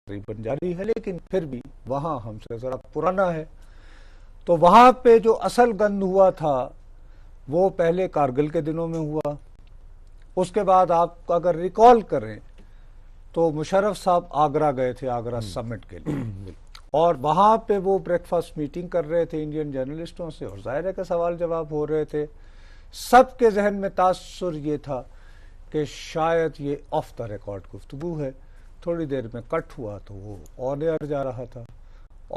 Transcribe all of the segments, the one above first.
تقریباً جاری ہے، لیکن پھر بھی وہاں ہم سے ذرا پرانا ہے. تو وہاں پہ جو اصل گند ہوا تھا وہ پہلے کارگل کے دنوں میں ہوا. اس کے بعد آپ اگر ریکال کریں تو مشرف صاحب آگرہ گئے تھے، آگرہ سمٹ کے لیے، اور وہاں پہ وہ بریک فاسٹ میٹنگ کر رہے تھے انڈین جرنلسٹوں سے، اور ظاہر ہے کہ سوال جواب ہو رہے تھے. سب کے ذہن میں تاثر یہ تھا کہ شاید یہ آف دا ریکارڈ گفتگو ہے. تھوڑی دیر میں کٹ ہوا تو وہ آن ایئر جا رہا تھا،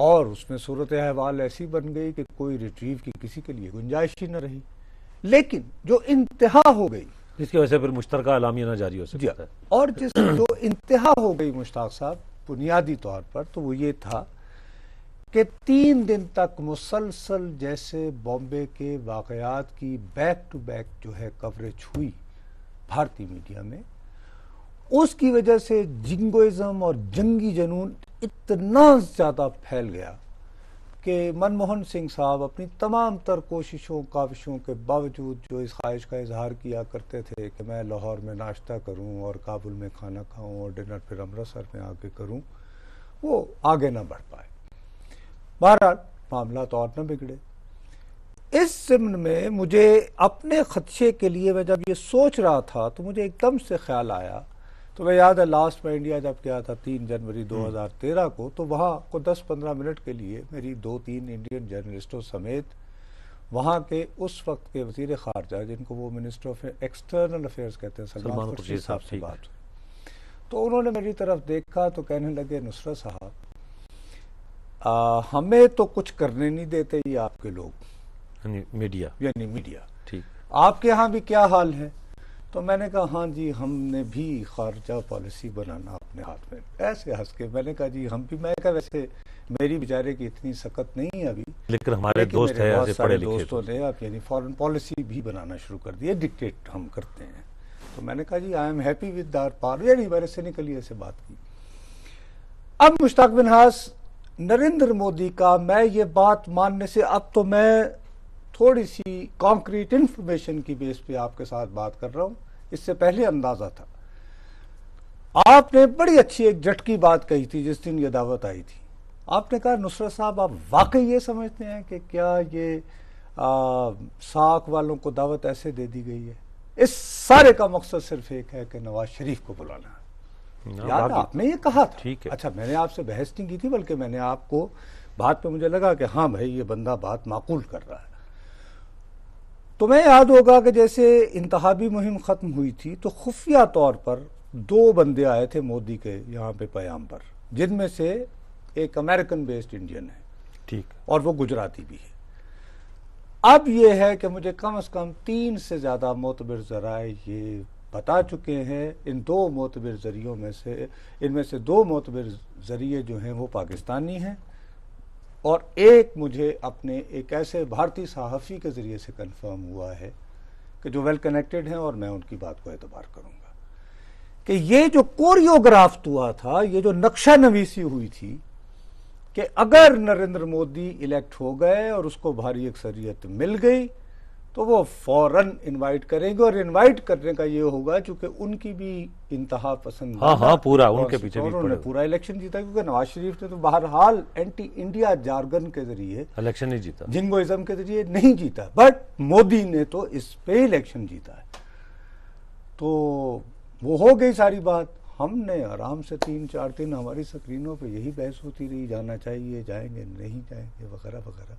اور اس میں صورتحال ایسی بن گئی کہ کوئی ریٹریو کی کسی کے لیے گنجائش ہی نہ رہی. لیکن جو انتہا ہو گئی، جس کی وجہ سے پھر مشترکہ اعلامیہ نہ جاری ہو سکتا ہے، اور جو انتہا ہو گئی مشتاق صاحب بنیادی طور پر، تو وہ یہ تھا کہ 3 دن تک مسلسل جیسے بامبے کے واقعات کی بیک ٹو بیک جو ہے کوریج ہوئی بھارتی میڈیا میں، اس کی وجہ سے جنگوازم اور جنگی جنون اتنا زیادہ پھیل گیا کہ منموہن سنگھ صاحب اپنی تمام تر کاوشوں کے باوجود جو اس خواہش کا اظہار کیا کرتے تھے کہ میں لاہور میں ناشتہ کروں اور کابل میں کھانا کھاؤں اور ڈنر پھر امرتسر میں آ کے کروں، وہ آگے نہ بڑھ پائے. بہرحال معاملات اور نہ بگڑے. اس ضمن میں مجھے اپنے خدشے کے لیے میں جب یہ سوچ رہا تھا تو مجھے ایک دم سے خیال آیا. تو میں یاد ہے لاسٹ میں انڈیا جب گیا تھا 3 جنوری 2013 کو، تو وہاں کو 10-15 منٹ کے لیے میری 2-3 انڈین جرنلسٹوں سمیت وہاں کے اس وقت کے وزیر خارجہ، جن کو وہ منسٹر آف ایکسٹرنل افیئرز کہتے ہیں، سلمان خورشید صاحب سے بات ہوئی. تو انہوں نے میری طرف دیکھا تو کہنے لگے، نصرت صاحب ہمیں تو کچھ کرنے نہیں دیتے یہ آپ کے لوگ، یعنی میڈیا، ٹھیک، آپ کے ہاں بھی کیا حال ہے؟ تو میں نے کہا ہاں جی، ہم نے بھی خارجہ پالیسی بنانا اپنے ہاتھ میں. ایسے ہنس کے میں نے کہا جی ہم بھی. میں کہا ویسے میری بیچارے کی اتنی سخت نہیں ہے ابھی، لیکن ہمارے دوست ہیں، بہت سارے دوستوں نے اب یعنی فارن پالیسی بھی بنانا شروع کر دی ہے، ڈکٹیٹ ہم کرتے ہیں. تو میں نے کہا جی I am happy with our par, یعنی میرے سے نکلی ایسے بات کی. اب مشتاق منہاس، نریندر مودی کا میں یہ بات ماننے سے، اب تو میں تھوڑی سی کانکریٹ انفارمیشن کی بیس پہ آپ کے ساتھ بات کر رہا ہوں، اس سے پہلے اندازہ تھا. آپ نے بڑی اچھی ایک جھٹکی بات کہی تھی جس دن یہ دعوت آئی تھی. آپ نے کہا نصرت صاحب آپ واقعی یہ سمجھتے ہیں کہ کیا یہ ساکھ والوں کو دعوت ایسے دے دی گئی ہے؟ اس سارے کا مقصد صرف ایک ہے کہ نواز شریف کو بلانا ہے. یاد آپ نے یہ کہا تھا. اچھا، میں نے آپ سے بحث نہیں کی تھی، بلکہ میں نے آپ کو بات پہ مجھے لگا کہ ہاں بھائی یہ بندہ بات معقول کر رہا ہے. تمہیں یاد ہوگا کہ جیسے انتخابی مہم ختم ہوئی تھی تو خفیہ طور پر 2 بندے آئے تھے مودی کے یہاں پہ پیام پر، جن میں سے ایک امریکن بیسڈ انڈین ہے، ٹھیک، اور وہ گجراتی بھی ہے. اب یہ ہے کہ مجھے کم از کم 3 سے زیادہ معتبر ذرائع یہ بتا چکے ہیں. ان 2 معتبر ذریعوں میں سے، ان میں سے 2 معتبر ذریعے جو ہیں وہ پاکستانی ہیں، اور ایک مجھے اپنے ایک ایسے بھارتی صحافی کے ذریعے سے کنفرم ہوا ہے کہ جو ویل کنیکٹڈ ہیں، اور میں ان کی بات کو اعتبار کروں گا، کہ یہ جو کوریوگرافٹ ہوا تھا، یہ جو نقشہ نویسی ہوئی تھی کہ اگر نریندر مودی الیکٹ ہو گئے اور اس کو بھاری اکثریت مل گئی تو وہ فوراً انوائٹ کریں گے، اور انوائٹ کرنے کا یہ ہوگا چونکہ ان کی بھی انتہا پسند، پورا ان کے پیچھے انہوں نے پورا الیکشن جیتا، کیونکہ نواز شریف نے تو بہرحال اینٹی انڈیا جارگن کے ذریعے الیکشن نہیں جیتا، جنگوازم کے ذریعے نہیں جیتا، بٹ مودی نے تو اس پہ الیکشن جیتا ہے. تو وہ ہو گئی ساری بات. ہم نے آرام سے 3-4 دن ہماری سکرینوں پہ یہی بحث ہوتی رہی، جانا چاہیے، جائیں گے نہیں جائیں گے، وغیرہ وغیرہ.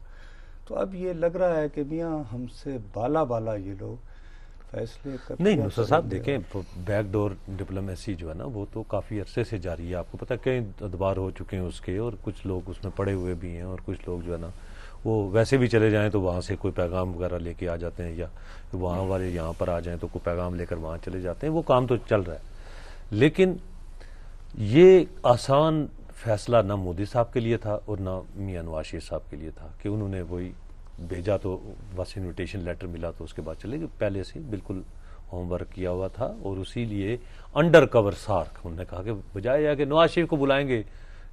تو اب یہ لگ رہا ہے کہ میاں ہم سے بالا یہ لوگ فیصلے کرتے نہیں. نصرت صاحب دیکھیں، بیک ڈور ڈپلومیسی جو ہے نا وہ تو کافی عرصے سے جاری ہے. آپ کو پتہ کئی ادوار ہو چکے ہیں اس کے، اور کچھ لوگ اس میں پڑے ہوئے بھی ہیں، اور کچھ لوگ جو ہے نا وہ ویسے بھی چلے جائیں تو وہاں سے کوئی پیغام وغیرہ لے کے آ جاتے ہیں، یا وہاں والے یہاں پر آ جائیں تو کوئی پیغام لے کر وہاں چلے جاتے ہیں. وہ کام تو چل رہا ہے، لیکن یہ آسان فیصلہ نہ مودی صاحب کے لیے تھا اور نہ میاں نواز شریف صاحب کے لیے تھا کہ انہوں نے وہی بھیجا تو بس انویٹیشن لیٹر ملا تو اس کے بعد چلے گئے. پہلے سے بالکل ہوم ورک کیا ہوا تھا، اور اسی لیے انڈر کور سارک انہوں نے کہا کہ بجائے یا کہ نواز شریف کو بلائیں گے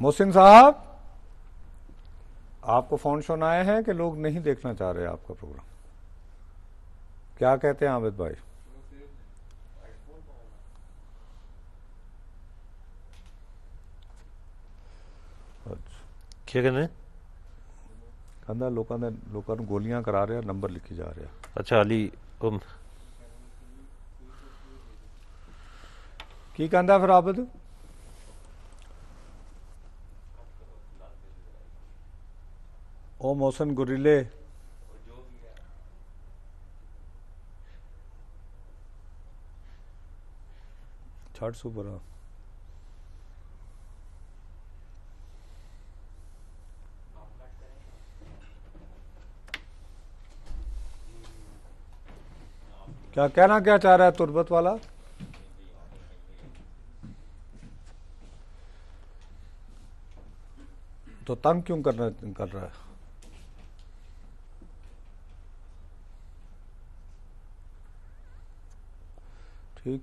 محسن صاحب آپ کو فون شون آئے ہیں کہ لوگ نہیں دیکھنا چاہ رہے آپ کا پروگرام؟ کیا کہتے ہیں عابد بھائی؟ کیا کہنے کہنا لوگوں نے گولیاں کرا رہے ہیں، نمبر لکھی جا رہے ہیں. اچھا علی کی کہندا پھر عابد؟ او محسن گریلے چھٹ سپر. کیا کہنا کیا چاہ رہا ہے تربت والا؟ تو تنگ کیوں کر رہا ہے؟ ٹھیک.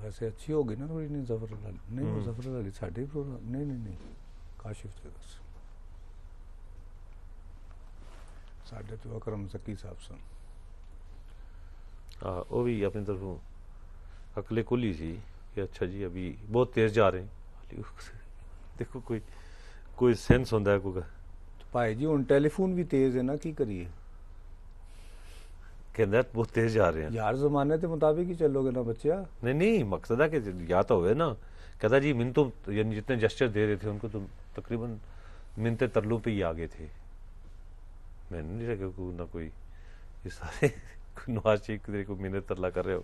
ویسے اچھی ہوگی نا تھوڑی. نہیں ظفر اللہ نہیں، وہ ظفر اللہ علی ساڈے پروگرام نہیں کاشف تھے بس ساڈے تو اکرم زکی صاحب سن. وہ بھی اپنی طرف عقل کلی سی کہ اچھا جی ابھی بہت تیز جا رہے ہیں. دیکھو کوئی سینس ہوتا ہے کوئی بھائی جی ہوں ٹیلی فون بھی تیز ہے نا، کی کریے کہنا بہت تیز جا رہے ہیں یار. زمانے کے مطابق ہی چلو گے نا بچیا. نہیں مقصد ہے کہ یا تو ہوئے نا کہتا جی من تو یعنی جتنے جسچر دے رہے تھے ان کو تو تقریباً منتے ترلو پہ ہی آگے تھے. میں نہیں رکھا نہ کوئی یہ سارے نواز شریف کو منت ترلا کر رہے ہو.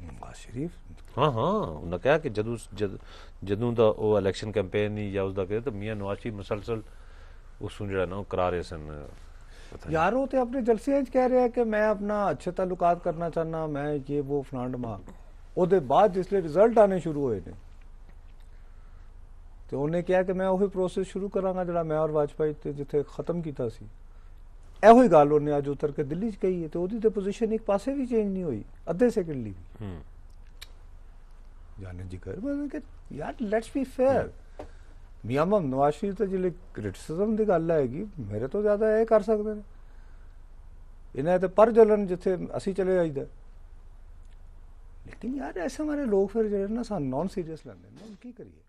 نواز شریف ہاں انہیں کہا کہ جدوں دا وہ الیکشن کیمپین یا اس دا کہ تو میاں نواز شریف مسلسل اس جڑا نا کرا رہے سن. یار وہ تو اپنے جلسے کہہ رہے ہیں کہ میں اپنا اچھے تعلقات کرنا چاہنا، میں یہ وہ فلانڈ ماں وہ بعد جس لئے رزلٹ آنے شروع ہوئے نے تو انہیں کہا کہ میں وہی پروسیس شروع کراں گا جڑا میں اور واجپئی تے جتھے ختم کیتا سی. ایہی گل انہیں اج اتر کے دلی چ کہی ہے تو وہی تے پوزیشن ایک پاسے بھی چینج نہیں ہوئی ادھے سیکنڈ لی بھی. جانے جی کر کہ یار لیٹس بی فیئر. میاں محمد نواز شریف تو جلے کرٹیسزم دی گل آئے گی میرے تو زیادہ یہ کر سکتے ہیں. انہیں تو پر جلن جتھے اسی چلے جائی دا. لیکن یار ایسے ہمارے لوگ پھر جو نا سان نان سیریس لیندے ہیں ہم کی کریے.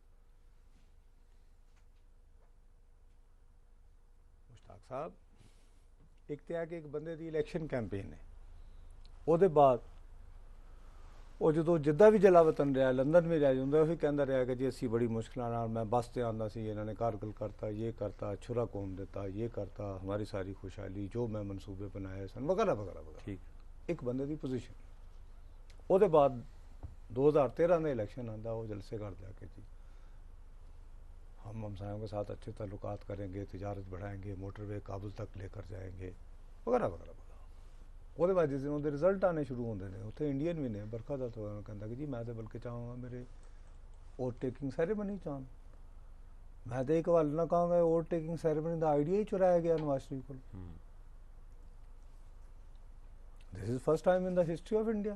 مشتاق صاحب ایک تو ہے کہ ایک بندے دی الیکشن کیمپین ہے وہ بعد وہ جدو جدہ بھی جلا وطن رہا لندن میں رہ جاتا وہی کہہ رہا کہ جی اسی بڑی مشکلوں میں بس سے آتا سی انہوں نے کارگل کرتا یہ کرتا چھرا قوم دیتا یہ کرتا ہماری ساری خوشحالی جو میں منصوبے بنائے سن وغیرہ وغیرہ وغیرہ. ایک بندے دی پوزیشن وہ بعد 2013 میں الیکشن آتا وہ جلسے کر دیا کہ جی ہم ہمسایوں کے ساتھ اچھے تعلقات کریں گے، تجارت بڑھائیں گے، موٹر وے کابل تک لے کر جائیں گے وغیرہ وغیرہ وغیرہ. وہ بعد جس دن وہ رزلٹ آنے شروع ہوتے ہیں اتنے انڈین بھی نے برکھا دا تو کہتا کہ جی میں تو بلکہ چاہوں گا میرے ووٹ ٹیکنگ سیریمنی چاہن. میں تو ایک حوالے نہ کہوں گا ووٹ ٹیکنگ سیریمنی کا آئیڈیا ہی چرایا گیا نواز شریف کو. This is first time in the history of India.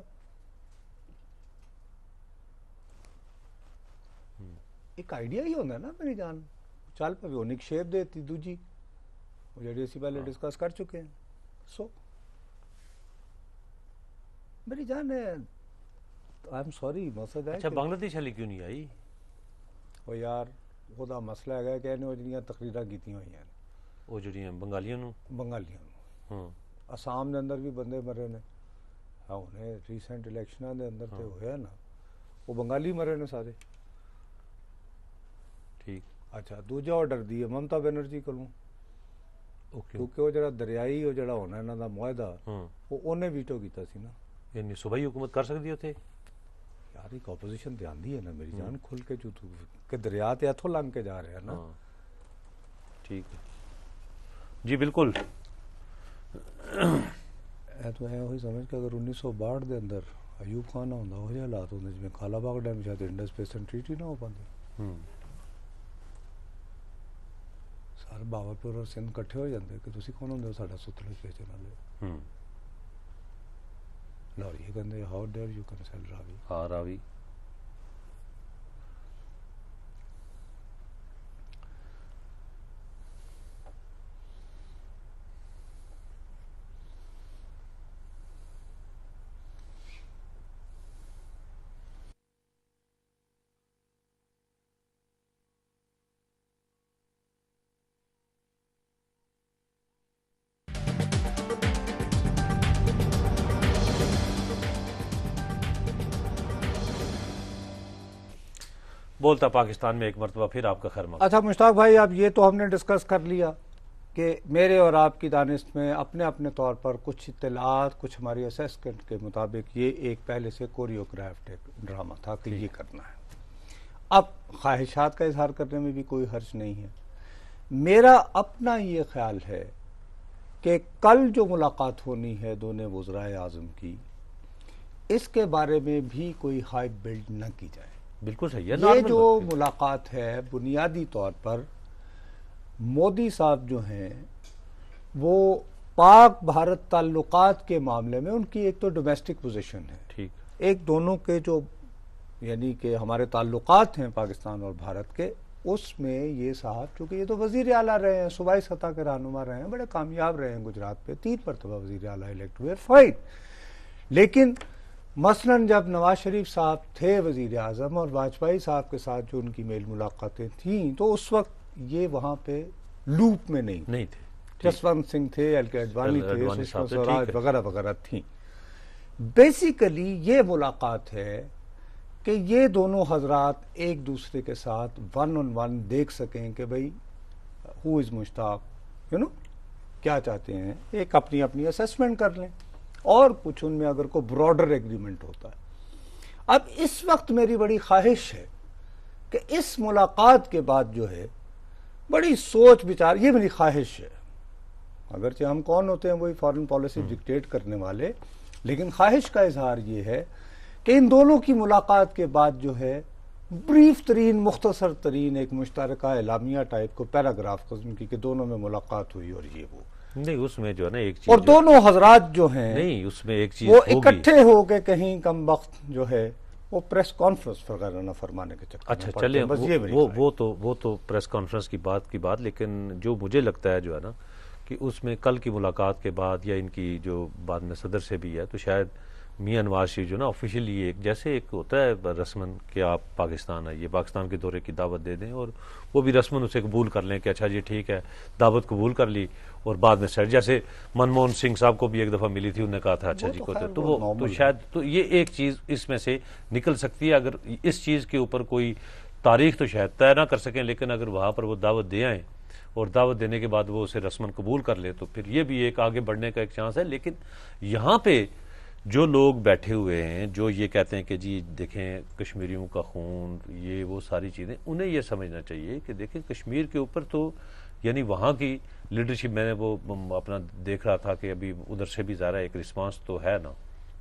ایک آئیڈیا ہی ہوتا ہے نا میری جان چل پہ انہیں شیپ دیتی دوجی وہ جڑی اسی پہلے ڈسکس کر چکے ہیں. سو میری جان ہے آئی ایم سوری مقصد ہے اچھا بنگلہ دیش والی کیوں نہیں آئی؟ وہ یار وہ دا مسئلہ ہے کہ وہ جڑیاں تقریراں کیتیاں ہوئی ہیں وہ جڑیاں بنگالیاں بنگالیاں آسام دے اندر بھی بندے مرے نے انہیں ریسنٹ الیکشن دے اندر تے ہویا نا وہ بنگالی مرے نے سارے. ٹھیک. اچھا دوجا آرڈر دی ممتا بنرجی کولوں کیونکہ وہ جڑا دریائی وہ جڑا ہونا انہاں دا معاہدہ وہ انہیں ویٹو کیتا سی نا. یعنی صوبائی حکومت کر سکتی ہوتے یار ایک اپوزیشن تے آندی ہے نا میری جان کھل کے جو کہ دریا تے اتھوں لنگ کے جا رہے ہیں نا. ٹھیک ہے جی بالکل. اے تو ہے وہی سمجھ کہ اگر 1962 دے اندر ایوب خان نہ ہوندا وہ حالات ہوندے جویں کالا باغ ڈیم شاید انڈس بیسن ٹریٹی نہ ہو پاندی. سارے باولپور اور سندھ کٹھے ہو جاندے کہ تسی کون ہوندے ہو ساڈا ستلج بیچن والے. لاہور یہ کہندے how dare you can sell Ravi. ہاں راوی. بولتا پاکستان میں ایک مرتبہ پھر آپ کا خیر مقدم. اچھا مشتاق بھائی اب یہ تو ہم نے ڈسکس کر لیا کہ میرے اور آپ کی دانست میں اپنے اپنے طور پر کچھ اطلاعات کچھ ہماری اسیسمنٹ کے مطابق یہ ایک پہلے سے کوریوگرافڈ ایک ڈرامہ تھا کہ یہ کرنا ہے. اب خواہشات کا اظہار کرنے میں بھی کوئی حرج نہیں ہے. میرا اپنا یہ خیال ہے کہ کل جو ملاقات ہونی ہے دونوں وزرائے اعظم کی اس کے بارے میں بھی کوئی ہائپ بلڈ نہ کی جائے. بالکل صحیح ہے. یہ جو ملاقات ہے بنیادی طور پر مودی صاحب جو ہیں وہ پاک بھارت تعلقات کے معاملے میں ان کی ایک تو ڈومیسٹک پوزیشن ہے. ٹھیک. ایک دونوں کے جو یعنی کہ ہمارے تعلقات ہیں پاکستان اور بھارت کے اس میں یہ صاحب چونکہ یہ تو وزیر اعلیٰ رہے ہیں صوبائی سطح کے رہنما رہے ہیں بڑے کامیاب رہے ہیں گجرات پہ 3 مرتبہ وزیر اعلیٰ الیکٹ ہوئے فائن. لیکن مثلاً جب نواز شریف صاحب تھے وزیر اعظم اور واجپئی صاحب کے ساتھ جو ان کی میل ملاقاتیں تھیں تو اس وقت یہ وہاں پہ لوپ میں نہیں تھے. جسونت سنگھ تھے ایل کے اڈوانی تھے سشما سوراج وغیرہ وغیرہ تھیں. بیسیکلی یہ ملاقات ہے کہ یہ دونوں حضرات ایک دوسرے کے ساتھ 1 on 1 دیکھ سکیں کہ بھئی ہو از مشتاق کیا چاہتے ہیں ایک اپنی اپنی اسیسمنٹ کر لیں اور کچھ ان میں اگر کوئی براڈر ایگریمنٹ ہوتا ہے. اب اس وقت میری بڑی خواہش ہے کہ اس ملاقات کے بعد جو ہے بڑی سوچ بچار یہ میری خواہش ہے اگرچہ ہم کون ہوتے ہیں وہی فارن پالیسی ڈکٹیٹ کرنے والے لیکن خواہش کا اظہار یہ ہے کہ ان دونوں کی ملاقات کے بعد جو ہے بریف ترین مختصر ترین ایک مشترکہ اعلامیہ ٹائپ کو پیراگراف قسم کی کہ دونوں میں ملاقات ہوئی اور یہ وہ نہیں اس میں جو ہے نا ایک چیز اور دونوں حضرات جو ہیں نہیں اس میں ایک چیز وہ اکٹھے ہو کے کہیں کم وقت جو ہے وہ پریس کانفرنس وغیرہ نہ فرمانے کے چکر. اچھا چلیں وہ تو پریس کانفرنس کی بات لیکن جو مجھے لگتا ہے جو ہے نا کہ اس میں کل کی ملاقات کے بعد یا ان کی جو بعد میں صدر سے بھی ہے تو شاید میاں نواز شریف جو نا آفیشیلی ایک جیسے ایک ہوتا ہے رسمن کہ آپ پاکستان آئیے پاکستان کے دورے کی دعوت دے دیں اور وہ بھی رسمن اسے قبول کر لیں کہ اچھا جی ٹھیک ہے دعوت قبول کر لی اور بعد میں سیٹ جیسے منموہن سنگھ صاحب کو بھی ایک دفعہ ملی تھی انہوں نے کہا تھا اچھا جی کو تو وہ شاید تو یہ ایک چیز اس میں سے نکل سکتی ہے. اگر اس چیز کے اوپر کوئی تاریخ تو شاید طے نہ کر سکیں لیکن اگر وہاں پر وہ دعوت دے آئیں اور دعوت دینے کے بعد وہ اسے رسمن قبول کر لے تو پھر یہ بھی ایک آگے بڑھنے کا ایک چانس ہے. لیکن یہاں پہ جو لوگ بیٹھے ہوئے ہیں جو یہ کہتے ہیں کہ جی دیکھیں کشمیریوں کا خون یہ وہ ساری چیزیں انہیں یہ سمجھنا چاہیے کہ دیکھیں کشمیر کے اوپر تو یعنی وہاں کی لیڈرشپ میں نے وہ اپنا دیکھ رہا تھا کہ ابھی ادھر سے بھی ظاہر ایک رسپانس تو ہے نا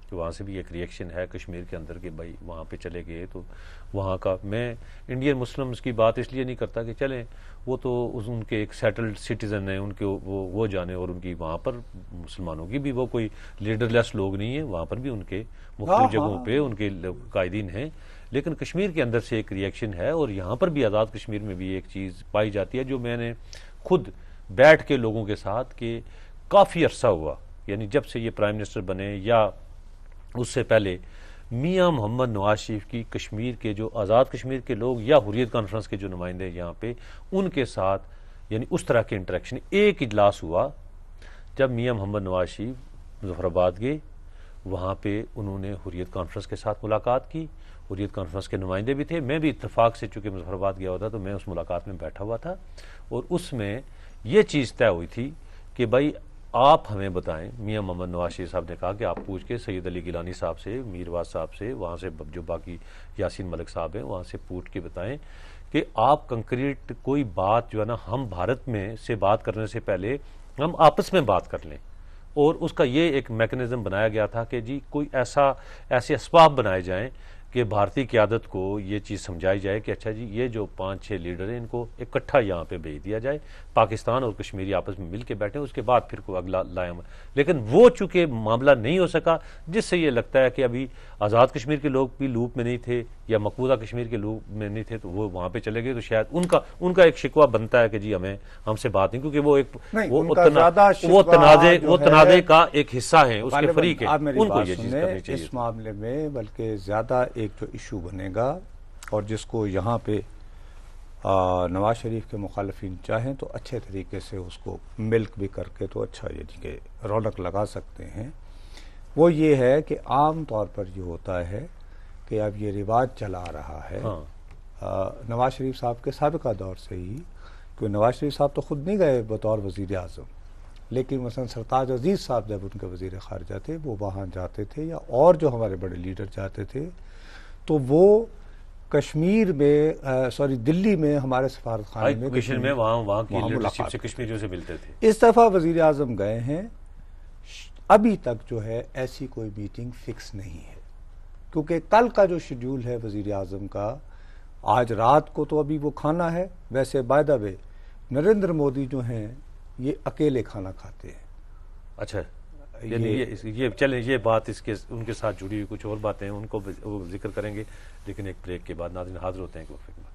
کہ وہاں سے بھی ایک ری ایکشن ہے کشمیر کے اندر کہ بھائی وہاں پہ چلے گئے تو وہاں کا میں انڈین مسلمز کی بات اس لیے نہیں کرتا کہ چلیں وہ تو ان کے ایک سیٹلڈ سٹیزن ہیں ان کے وہ جانے اور ان کی وہاں پر مسلمانوں کی بھی وہ کوئی لیڈر لیس لوگ نہیں ہیں وہاں پر بھی ان کے مختلف جگہوں پہ ان کے قائدین ہیں لیکن کشمیر کے اندر سے ایک ری ایکشن ہے اور یہاں پر بھی آزاد کشمیر میں بھی ایک چیز پائی جاتی ہے جو میں نے خود بیٹھ کے لوگوں کے ساتھ کہ کافی عرصہ ہوا یعنی جب سے یہ پرائم منسٹر بنے یا اس سے پہلے میاں محمد نواز شریف کی کشمیر کے جو آزاد کشمیر کے لوگ یا حریت کانفرنس کے جو نمائندے یہاں پہ ان کے ساتھ یعنی اس طرح کے انٹریکشن ایک اجلاس ہوا جب میاں محمد نواز شریف مظفر آباد گئے وہاں پہ انہوں نے حریت کانفرنس کے ساتھ ملاقات کی. حریت کانفرنس کے نمائندے بھی تھے, میں بھی اتفاق سے چونکہ مظفر آباد گیا ہوتا تو میں اس ملاقات میں بیٹھا ہوا تھا, اور اس میں یہ چیز طے ہوئی تھی کہ بھائی آپ ہمیں بتائیں. میاں محمد نواز شریف صاحب نے کہا کہ آپ پوچھ کے سید علی گیلانی صاحب سے, میرواز صاحب سے, وہاں سے جو باقی یاسین ملک صاحب ہیں وہاں سے پوچھ کے بتائیں کہ آپ کنکریٹ کوئی بات جو ہے نا, ہم بھارت میں سے بات کرنے سے پہلے ہم آپس میں بات کر لیں. اور اس کا یہ ایک میکنزم بنایا گیا تھا کہ جی کوئی ایسے اسباب بنائے جائیں کہ بھارتی قیادت کو یہ چیز سمجھائی جائے کہ اچھا جی یہ جو 5-6 لیڈر ہیں ان کو اکٹھا یہاں پہ بھیج دیا جائے, پاکستان اور کشمیری آپس میں مل کے بیٹھیں, اس کے بعد پھر کوئی اگلا لائیں. لیکن وہ چونکہ معاملہ نہیں ہو سکا, جس سے یہ لگتا ہے کہ ابھی آزاد کشمیر کے لوگ بھی لوپ میں نہیں تھے یا مقبوضہ کشمیر کے لوپ میں نہیں تھے, تو وہ وہاں پہ چلے گئے. تو شاید ان کا ایک شکوہ بنتا ہے کہ جی ہم سے بات نہیں, کیونکہ وہ ایک وہ تنازع کا ایک حصہ ہیں, اس کے فریق ہیں, ان کو یہ چیز کرنی چاہیے. اس معاملے میں بلکہ زیادہ ایک جو ایشو بنے گا اور جس کو یہاں پہ نواز شریف کے مخالفین چاہیں تو اچھے طریقے سے اس کو ملک بھی کر کے تو اچھا یہ کہ رونق لگا سکتے ہیں, وہ یہ ہے کہ عام طور پر یہ ہوتا ہے کہ اب یہ رواج چلا رہا ہے. نواز شریف صاحب کے سابقہ دور سے ہی, کہ نواز شریف صاحب تو خود نہیں گئے بطور وزیر اعظم, لیکن مثلا سرتاج عزیز صاحب جب ان کے وزیر خارجہ تھے وہ وہاں جاتے تھے, یا اور جو ہمارے بڑے لیڈر جاتے تھے, تو وہ کشمیر میں دلی میں ہمارے سفارت خانے میں وہاں کی لیڈرشپ سے کشمیریوں سے ملتے تھے. اس دفعہ وزیر اعظم گئے ہیں, ابھی تک جو ہے ایسی کوئی میٹنگ فکس نہیں ہے, کیونکہ کل کا جو شیڈیول ہے وزیر اعظم کا, آج رات کو تو ابھی وہ کھانا ہے. ویسے بائی دا وے نریندر مودی جو ہیں یہ اکیلے کھانا کھاتے ہیں. اچھا, یعنی یہ چلیں, یہ بات ان کے ساتھ جڑی ہوئی کچھ اور باتیں ہیں, ان کو ذکر کریں گے, لیکن ایک بریک کے بعد. ناظرین حاضر ہوتے ہیں کہ وقفے کے بعد.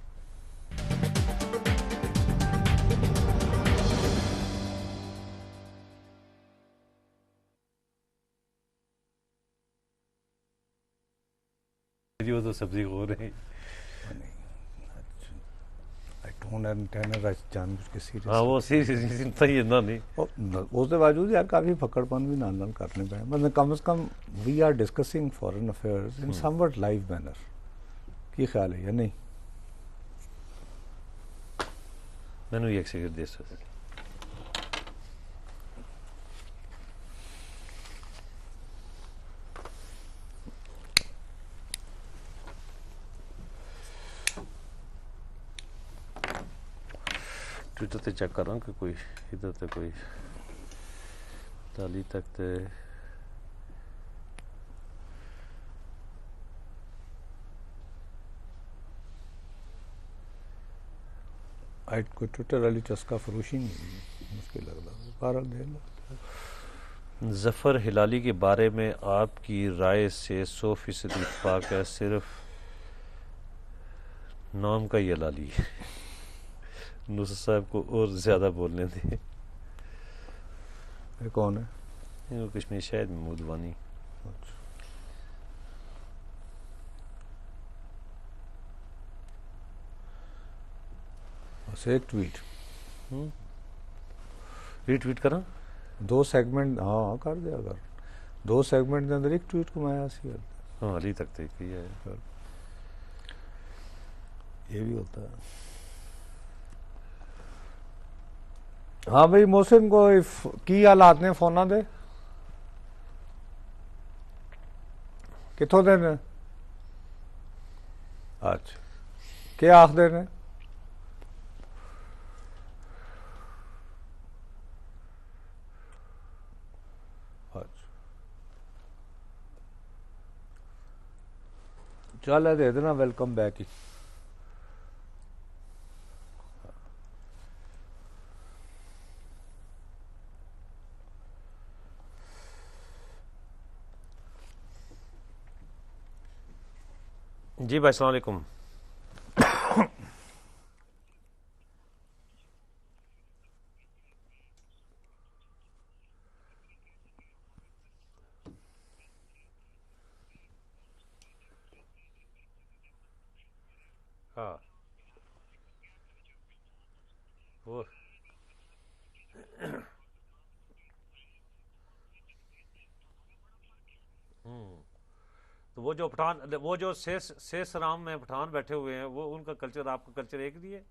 وہ تو سبزی ہو رہے ہیں. ہاں وہ سیریس نہیں, اس کے باوجود یار کافی پکڑ پن بھی نال نال کرنے پے, مطلب کم از کم we are discussing foreign affairs in somewhat live manner. کی خیال ہے یا نہیں؟ میں نے ایک سیکنڈ دے سکتا. ٹویٹر تے چیک کر رہا ہوں کہ کوئی ادھر تے کوئی تالی تک تے کوئی ٹویٹر والی چسکا فروشی نہیں مشکل لگ رہا. بہرحال دے لو. ظفر ہلالی کے بارے میں آپ کی رائے سے 100% اتفاق ہے, صرف نام کا ہی ہلالی ہے. نصرت صاحب کو اور زیادہ بولنے دیں. یہ کون ہے؟ وہ کشمیر شاید محمود وانی. بس ایک ٹویٹ ری ٹویٹ کرا 2 سیگمنٹ. ہاں کر دیا اگر 2 سیگمنٹ کے اندر ایک ٹویٹ کو میں ایسی ہاں علی تک تو ایک ہی ہے. یہ بھی ہوتا ہے. ہاں بھائی محسن کو کی حالات نے فونا دے کتوں دے نے. اچھا کیا آخر نے؟ چل دے دینا ویلکم بیک ہی. جی بھائی السلام علیکم. ہاں وہ تو وہ جو پٹھان، وہ جو سیس رام میں پٹھان بیٹھے ہوئے ہیں، وہ ان کا کلچر آپ کا کلچر ایک نہیں ہے؟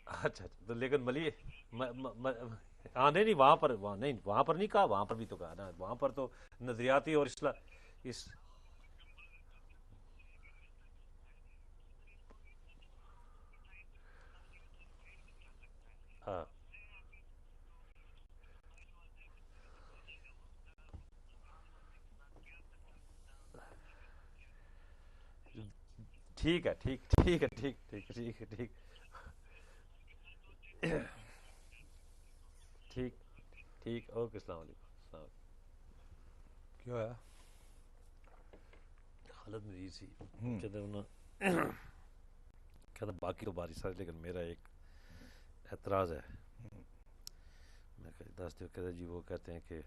اچھا تو لیکن ہاں نہیں وہاں پر، وہاں پر نہیں کہا، وہاں پر بھی تو کہا نا، وہاں پر تو نظریاتی اور اس ہاں ٹھیک ہے، ٹھیک ہے، ٹھیک ٹھیک ٹھیک، اوکے، السلام علیکم، السلام علیکم۔ کیا ہے؟ حالت مریض سی کہتے کہتا باقی تو باری ساری، لیکن میرا ایک اعتراض ہے۔ میں دس دن کہتا جی، وہ کہتے ہیں کہ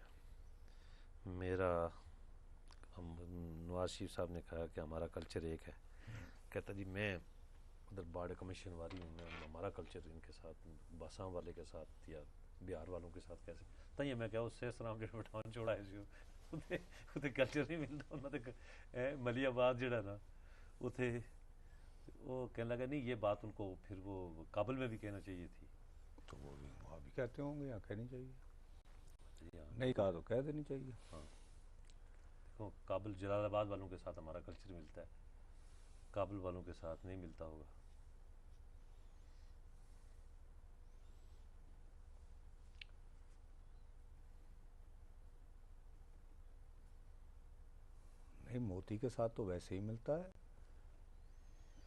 میرا، نواز شریف صاحب نے کہا کہ ہمارا کلچر ایک ہے، کہتا جی میں ادھر باڑ کمیشن والی ہوں، میں ہمارا کلچر ان کے ساتھ، باسام والے کے ساتھ یا بہار والوں کے ساتھ کیسے تھی میں کیا اس سے سلام جو پٹھان چھوڑا ہے اتنے کلچر نہیں ملتا انہوں ملی آباد جڑا نا اتنے، وہ کہنے لگا نہیں یہ بات ان کو پھر وہ کابل میں بھی کہنا چاہیے تھی۔ تو وہ بھی وہاں بھی کہتے ہوں گے، یہاں کہنی چاہیے، جی ہاں، نہیں کہا تو کہہ دینی چاہیے۔ ہاں دیکھو کابل جلال آباد والوں کے ساتھ ہمارا کلچر ملتا ہے، کابل والوں کے ساتھ نہیں ملتا ہوگا۔ نہیں، موتی کے ساتھ تو ویسے ہی ملتا ہے۔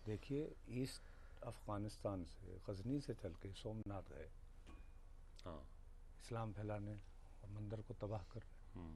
دیکھیے ایسٹ افغانستان سے، غزنی سے چل کے سومناتھ گئے ہاں اسلام پھیلانے اور مندر کو تباہ کرنے۔ ہوں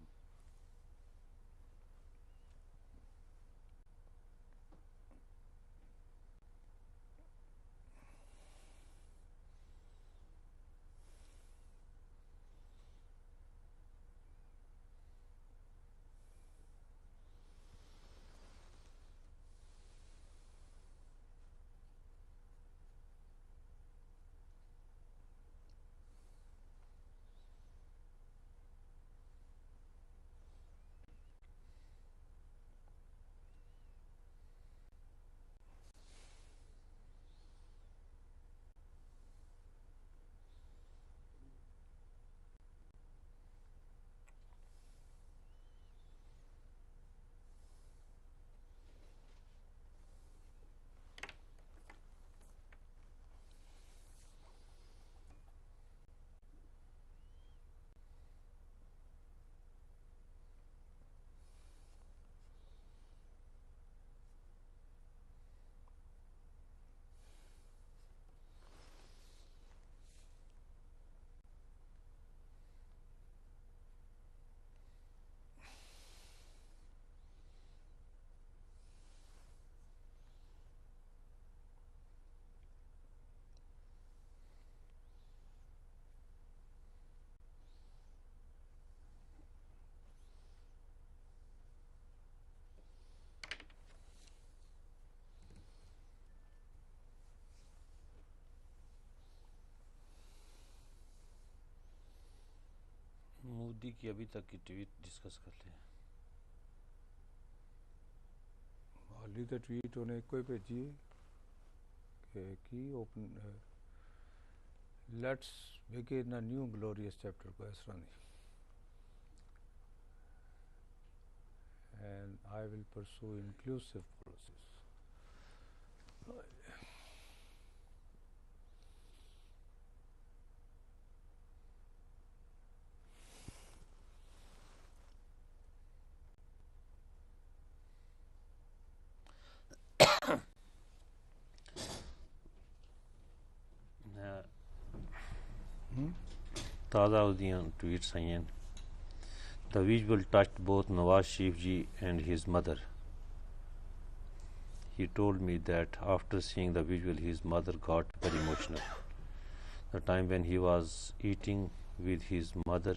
مودی کی ابھی تک کی ٹویٹ ڈسکس کر لیں۔ حالی تو ٹویٹ انہیں ایک کوئی بھیجی ہے کہ کی open let's begin a new glorious chapter, کو اس طرح نہیں، اینڈ آئی ول پرسو انکلوسیو پالیسیز۔ تازہ ادیاں ٹویٹس آئی ہیں۔ The visual touched both Nawaz Sharif ji and his mother. He told me that after seeing the visual, his mother got very emotional. The time when he was eating with his mother,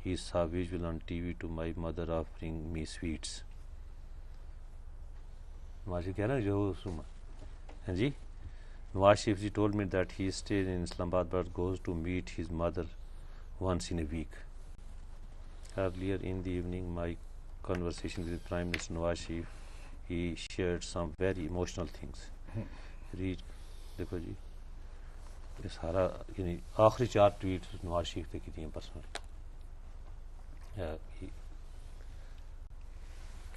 he saw visual on TV to my mother offering me sweets. Nawaz Sharif kehna jo ji Nawaz Sharif ji told me that he stays in Islamabad but goes to meet his mother once in a week. Earlier in the evening, my conversation with Prime Minister Nawaz Sharif, he shared some very emotional things. دیکھو جی یہ سارا یعنی آخری 4 tweet Nawaz Sharif نے کی تھی personal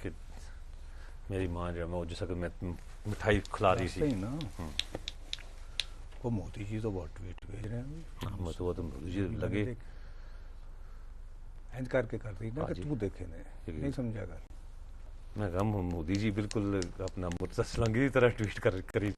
کہ میری ماں جو ہے میں جیسا کہ میں مٹھائی کھلا رہی تھی نا وہ مودی جی تو بہت ٹویٹ بھیج رہے ہیں وہ تو مودی جی لگے اینڈ کر کے کرتی نا کہ تو دیکھے نہیں سمجھا گا میں کہا مودی جی بالکل اپنا متصلنگی کی طرح ٹویٹ کری.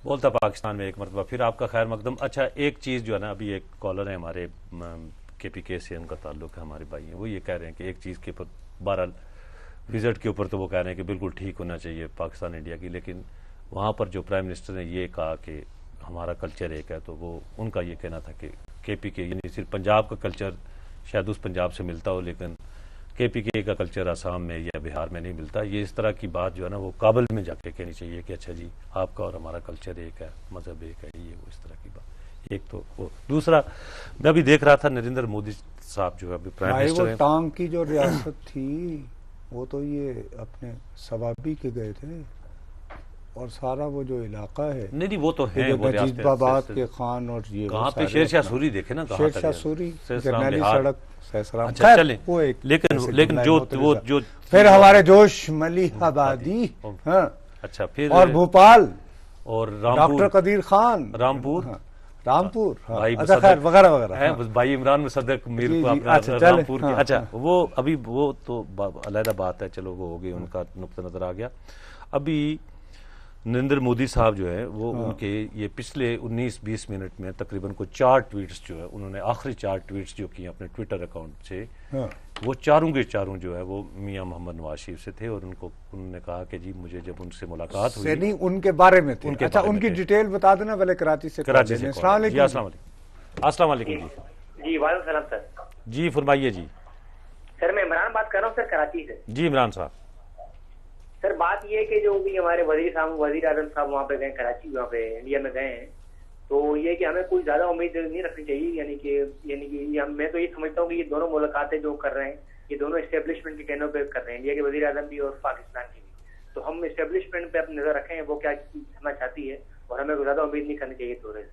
بولتا پاکستان میں ایک مرتبہ پھر آپ کا خیر مقدم. اچھا ایک چیز جو ہے نا ابھی ایک کالر ہے ہمارے کے پی کے سے ان کا تعلق ہے ہمارے بھائی ہیں وہ یہ کہہ رہے ہیں کہ ایک چیز کے اوپر بہرحال وزٹ کے اوپر تو وہ کہہ رہے ہیں کہ بالکل ٹھیک ہونا چاہیے پاکستان انڈیا کی لیکن وہاں پر جو پرائم منسٹر نے یہ کہا کہ ہمارا کلچر ایک ہے تو وہ ان کا یہ کہنا تھا کہ کے پی کے یعنی صرف پنجاب کا کلچر شاید اس پنجاب سے ملتا ہو لیکن کے پی کے کا کلچر آسام میں یا بہار میں نہیں ملتا. یہ اس طرح کی بات جو ہے نا وہ کابل میں جا کے کہنی چاہیے کہ اچھا جی آپ کا اور ہمارا کلچر ایک ہے مذہب ایک ہے یہ وہ اس طرح کی بات. ایک تو وہ دوسرا میں ابھی دیکھ رہا تھا نریندر مودی صاحب جو ہے ابھی پرائم منسٹر ہیں ٹانگ کی جو ریاست تھی وہ تو یہ اپنے سوابی کے گئے تھے اور سارا وہ جو علاقہ ہے نہیں وہ تو ہے وہ نجیب آباد کے خان اور یہ کہاں پہ شیر شاہ سوری دیکھے نا شیر شاہ سوری جرنیلی سڑک اچھا چلیں لیکن جو پھر ہمارے جوش ملیح آبادی اچھا پھر اور بھوپال اور ڈاکٹر قدیر خان رامپور وغیرہ وغیرہ بھائی عمران مصدق میر رامپور کی. اچھا وہ ابھی وہ تو علیحدہ بات ہے چلو وہ ہو گئی ان کا نقطہ نظر آ گیا. ابھی نریندر مودی صاحب جو ہے وہ ان کے یہ پچھلے 19-20 منٹ میں تقریباً کوئی 4 ٹویٹس جو ہے انہوں نے آخری 4 ٹویٹس جو کی اپنے ٹویٹر اکاؤنٹ سے وہ چاروں کے چاروں جو ہے وہ میاں محمد نواز شریف سے تھے اور انہوں نے کہا کہ جی مجھے جب ان سے ملاقات ہوئی یعنی ان کے بارے میں تھے. اچھا ان کی ڈیٹیل بتا دینا پہلے کراچی سے. السلام علیکم. السلام علیکم جی وعلیکم السلام سر. جی فرمائیے. جی سر میں عمران بات کر رہا ہوں سر کراچی سے. جی عمران صاحب. سر بات یہ ہے کہ جو بھی ہمارے وزیر اعظم صاحب وہاں پہ گئے کراچی وہاں پہ انڈیا میں گئے ہیں تو یہ کہ ہمیں کوئی زیادہ امید نہیں رکھنی چاہیے یعنی کہ میں تو یہ سمجھتا ہوں کہ یہ دونوں ملاقاتیں جو کر رہے ہیں یہ دونوں اسٹیبلشمنٹ کے کہنوں پہ کر رہے ہیں انڈیا کے وزیر اعظم بھی اور پاکستان کی بھی. تو ہم اسٹیبلشمنٹ پہ اپنی نظر رکھیں وہ کیا کرنا چاہتی ہے اور ہمیں زیادہ امید نہیں کرنی چاہیے دورے سے.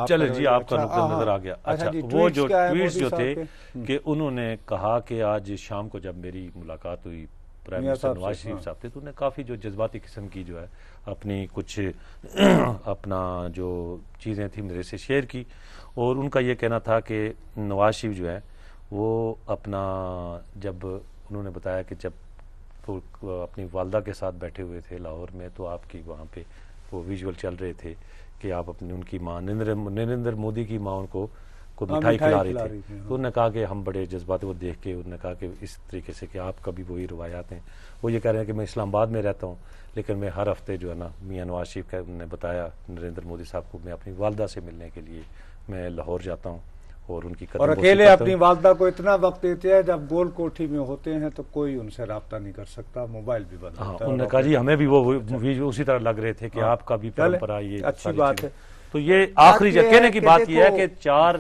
چلے جی آپ کا نقطہ نظر آ گیا. اچھا وہ جو ٹویٹس جو تھے کہ انہوں نے کہا کہ آج شام کو جب میری ملاقات ہوئی پرائم منسٹر نواز شریف صاحب تھے تو انہوں نے کافی جو جذباتی قسم کی جو ہے اپنی کچھ اپنا جو چیزیں تھیں میرے سے شیئر کی اور ان کا یہ کہنا تھا کہ نواز شریف جو ہے وہ اپنا جب انہوں نے بتایا کہ جب وہ اپنی والدہ کے ساتھ بیٹھے ہوئے تھے لاہور میں تو آپ کی وہاں پہ وہ ویژول چل رہے تھے کہ آپ اپنی ان کی ماں نریندر مودی کی ماں ان کو مٹھائی کھلا رہی تھی تو انہوں نے کہا کہ ہم بڑے جذبات وہ دیکھ کے انہوں نے کہا کہ اس طریقے سے کہ آپ کا بھی وہی روایات ہیں. وہ یہ کہہ رہے ہیں کہ میں اسلام آباد میں رہتا ہوں لیکن میں ہر ہفتے جو ہے نا میاں نواز شریف کا انہوں نے بتایا نریندر مودی صاحب کو میں اپنی والدہ سے ملنے کے لیے میں لاہور جاتا ہوں اور ان کی اور اکیلے اپنی والدہ کو اتنا وقت دیتے ہیں جب گول کوٹھی میں ہوتے ہیں تو کوئی ان سے رابطہ نہیں کر سکتا موبائل بھی بند ہوتا ہے. انہوں نے کہا جی ہمیں بھی وہ اسی طرح لگ رہے تھے کہ آپ کا بھی پرمپرا یہ اچھی بات ہے. تو یہ آخری کہنے کی بات یہ ہے کہ 4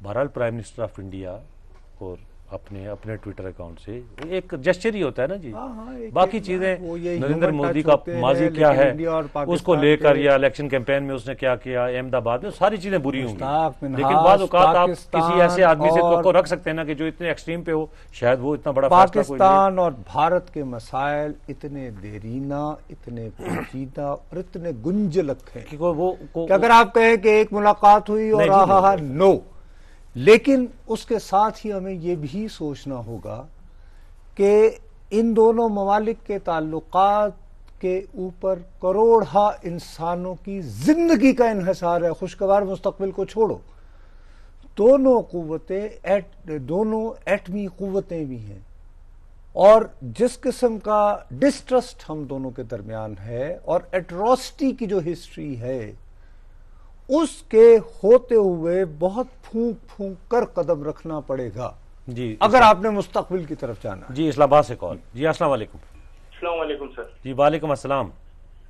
بہرحال پرائم منسٹر آف انڈیا اور اپنے ٹویٹر اکاؤنٹ سے ایک جسچر ہی ہوتا ہے نا جی. باقی چیزیں نریندر مودی کا ماضی کیا ہے اس کو لے کر یا الیکشن کیمپین میں اس نے کیا کیا احمد آباد میں ساری چیزیں بری ہوں گی لیکن بعض اوقات آپ کسی ایسے آدمی سے کو رکھ سکتے ہیں نا کہ جو اتنے ایکسٹریم پہ ہو شاید وہ اتنا بڑا پاکستان اور بھارت کے مسائل اتنے دیرینہ اتنے پیچیدہ اور اتنے گنجلک ہیں کہ اگر آپ کہیں کہ ایک ملاقات ہوئی اور نو لیکن اس کے ساتھ ہی ہمیں یہ بھی سوچنا ہوگا کہ ان دونوں ممالک کے تعلقات کے اوپر کروڑہا انسانوں کی زندگی کا انحصار ہے. خوشگوار مستقبل کو چھوڑو دونوں ایٹمی قوتیں بھی ہیں اور جس قسم کا ڈسٹرسٹ ہم دونوں کے درمیان ہے اور ایٹراسٹی کی جو ہسٹری ہے اس کے ہوتے ہوئے بہت پھونک پھونک کر قدم رکھنا پڑے گا جی اگر آپ نے مستقبل کی طرف جانا. جی اسلام آباد سے کال. جی السلام علیکم. السلام علیکم سر. جی وعلیکم السلام.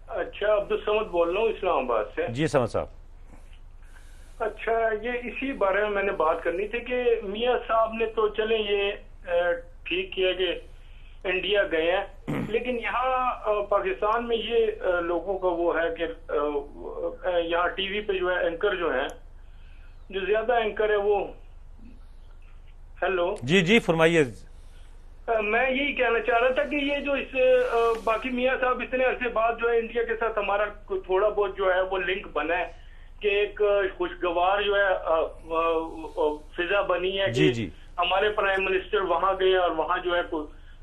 اچھا عبدالصمد بول رہا ہوں اسلام آباد سے. جی سمد صاحب. اچھا یہ اسی بارے میں نے بات کرنی تھی کہ میاں صاحب نے تو چلیں یہ ٹھیک کیا کہ انڈیا گئے ہیں، لیکن یہاں پاکستان میں یہ لوگوں کا وہ ہے کہ یہاں ٹی وی پہ جو ہے اینکر جو ہے، جو زیادہ اینکر ہے وہ. ہیلو جی جی فرمائیے. میں یہی کہنا چاہ رہا تھا کہ یہ جو اس باقی میاں صاحب اتنے عرصے بعد جو ہے انڈیا کے ساتھ ہمارا تھوڑا بہت جو ہے وہ لنک بنا ہے کہ ایک خوشگوار جو ہے فضا بنی ہے کہ ہمارے پرائم منسٹر وہاں گئے اور وہاں جو ہے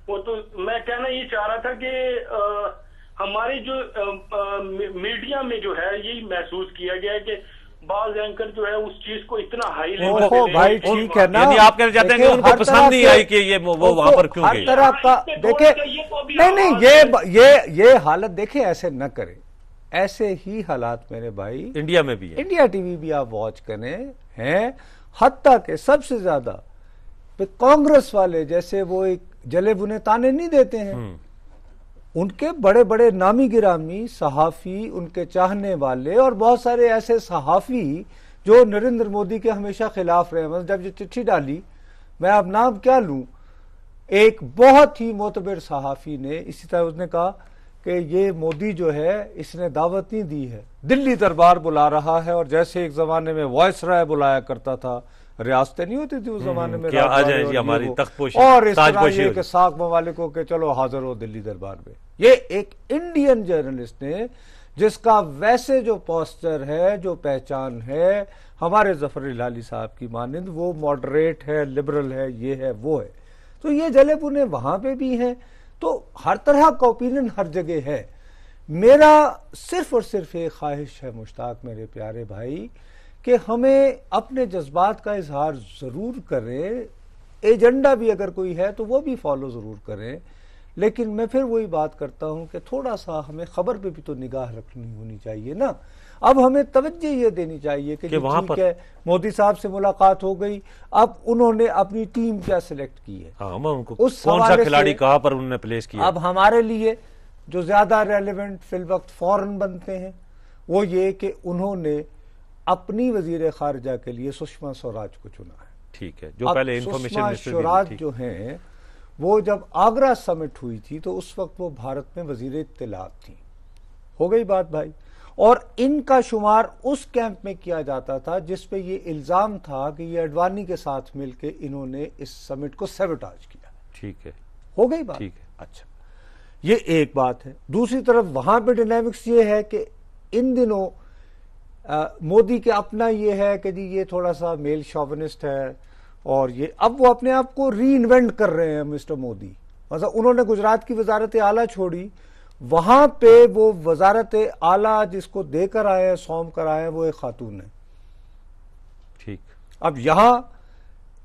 وہ تو میں کہنا یہ چاہ رہا تھا کہ ہماری جو میڈیا میں جو ہے یہی محسوس کیا گیا ہے کہ بعض اینکر جو ہے اس چیز کو اتنا ہائی لیول پہ بھائی ٹھیک ہے نا، یعنی آپ کہنا چاہتے ہیں کہ ان کو پسند نہیں آئی کہ یہ وہ وہاں پر کیوں گئے. ہر طرح کا دیکھیں نہیں یہ حالت دیکھیں، ایسے نہ کریں. ایسے ہی حالات میرے بھائی انڈیا میں بھی ہے. انڈیا ٹی وی بھی آپ واچ کریں ہیں، حتیٰ کہ سب سے زیادہ کانگریس والے جیسے وہ ایک جلے بنے تانے نہیں دیتے ہیں، ان کے بڑے بڑے نامی گرامی صحافی، ان کے چاہنے والے اور بہت سارے ایسے صحافی جو نریندر مودی کے ہمیشہ خلاف رہے ہیں. جب یہ چٹھی ڈالی، میں اب نام کیا لوں، ایک بہت ہی معتبر صحافی نے اسی طرح اس نے کہا کہ یہ مودی جو ہے اس نے دعوت نہیں دی ہے، دلی دربار بلا رہا ہے، اور جیسے ایک زمانے میں وائس رائے بلایا کرتا تھا، ریاستیں نہیں ہوتی تھی اس زمانے میں، کیا آ جائے جی ہماری تخت پوشی اور اس طرح یہ کہ ساک ممالکوں کے چلو حاضر ہو دلی دربار میں. یہ ایک انڈین جرنلسٹ نے جس کا ویسے جو پوسٹر ہے، جو پہچان ہے ہمارے ظفر الہالی صاحب کی مانند، وہ ماڈریٹ ہے، لبرل ہے، یہ ہے وہ ہے، تو یہ جلے بنے وہاں پہ بھی ہیں. تو ہر طرح کا اوپینین ہر جگہ ہے. میرا صرف اور صرف ایک خواہش ہے مشتاق میرے پیارے بھائی کہ ہمیں اپنے جذبات کا اظہار ضرور کریں، ایجنڈا بھی اگر کوئی ہے تو وہ بھی فالو ضرور کریں، لیکن میں پھر وہی بات کرتا ہوں کہ تھوڑا سا ہمیں خبر پہ بھی تو نگاہ رکھنی ہونی چاہیے نا. اب ہمیں توجہ یہ دینی چاہیے کہ ٹھیک ہے مودی صاحب سے ملاقات ہو گئی، اب انہوں نے اپنی ٹیم کیا سلیکٹ کی ہے، اس کون سا کھلاڑی کہاں پر انہوں نے پلیس کیا. اب ہمارے لیے جو زیادہ ریلیونٹ فی الوقت فوراً بنتے ہیں وہ یہ کہ انہوں نے اپنی وزیر خارجہ کے لیے سشما سوراج کو چنا ہے. ٹھیک ہے، جو پہلے انفارمیشن منسٹر سوراج جو ہیں وہ جب آگرہ سمٹ ہوئی تھی تو اس وقت وہ بھارت میں وزیر اطلاعات تھیں. ہو گئی بات بھائی. اور ان کا شمار اس کیمپ میں کیا جاتا تھا جس پہ یہ الزام تھا کہ یہ اڈوانی کے ساتھ مل کے انہوں نے اس سمٹ کو سیبوٹاج کیا. ٹھیک ہے، ہو گئی بات. ٹھیک ہے. اچھا، یہ ایک بات ہے. دوسری طرف وہاں پہ ڈائنامکس یہ ہے کہ ان دنوں مودی کے اپنا یہ ہے کہ جی یہ تھوڑا سا میل شوونسٹ ہے، اور یہ اب وہ اپنے آپ کو ری انوینٹ کر رہے ہیں مسٹر مودی. مثلا انہوں نے گجرات کی وزارت اعلیٰ چھوڑی، وہاں پہ وہ وزارت اعلیٰ جس کو دے کر آئے ہیں، سونپ کر آئے ہیں، وہ ایک خاتون ہے. ٹھیک. اب یہاں